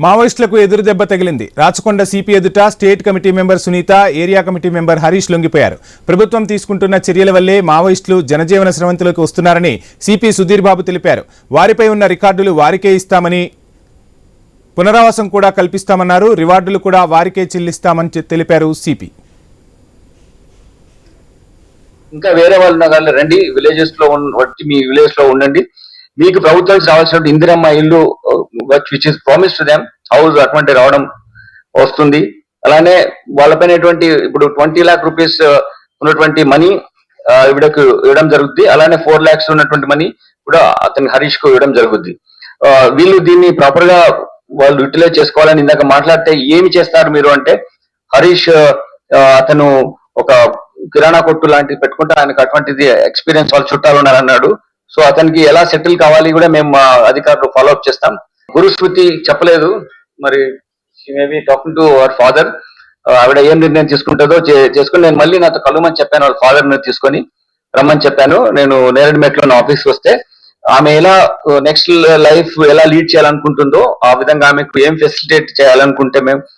మావోయిస్టులకు ఎదురు దెబ్బ తగిలింది. రాచకొండ సిపి ఎదుట state committee member Sunitha, area committee member Harish లొంగిపోయారు. ప్రభుత్వం తీసుకుంటున్న చర్యల వల్లే మావోయిస్టులు జనజీవన స్రవంతిలోకి వస్తున్నారని సిపి సుధీర్ బాబు తెలిపారు. వారిపై ఉన్న రికార్డులు వారికే ఇస్తామని, పునరావాసం కూడా కల్పిస్తామన్నారు. రివార్డులు కూడా వారికే చెల్లిస్తామని తెలిపారు సిపి. ఇంకా వేరే వాళ్ళు రండి, విలేజెస్ లో వచ్చి మీ విలేజ్ లో ఉండండి, మీకు ప్రభుత్వం రావాల్సిన ఇందిరమ్మ ఇల్లు which is promise to them house అటువంటి రావడం వస్తుంది. అలానే వాళ్ళపైన ఇప్పుడు 20 lakh రూపీస్ ఉన్నటువంటి మనీ ఇవిడకు ఇవ్వడం జరుగుద్ది. అలానే 4 lakhs ఉన్నటువంటి మనీ కూడా అతని హరీష్ కు ఇవ్వడం జరుగుద్ది. వీళ్ళు దీన్ని ప్రాపర్ గా వాళ్ళు యూటిలైజ్ చేసుకోవాలని ఇందాక మాట్లాడితే ఏమి చేస్తారు మీరు అంటే, హరీష్ అతను ఒక కిరాణా కొట్టు లాంటిది పెట్టుకుంటే ఆయనకు అటువంటిది ఎక్స్పీరియన్స్ వాళ్ళ చుట్టాలు ఉన్నారన్నాడు. సో అతనికి ఎలా సెటిల్ కావాలి కూడా మేము మా అధికారులు ఫాలో అప్ చేస్తాం. గురుస్మృతి చెప్పలేదు, మరి maybe talking to our father. ఆవిడ ఏం నిర్ణయం తీసుకుంటుందో చేసుకుని నేను మళ్ళీ నాతో కలుమని చెప్పాను, వాళ్ళ ఫాదర్ ని తీసుకొని రమ్మని చెప్పాను. నేను నేరేడుమెట్లో నా ఆఫీస్కి వస్తే ఆమె ఎలా నెక్స్ట్ లైఫ్ ఎలా లీడ్ చేయాలనుకుంటుందో ఆ విధంగా ఆమెకు ఏం ఫెసిలిటేట్ చేయాలనుకుంటే మేము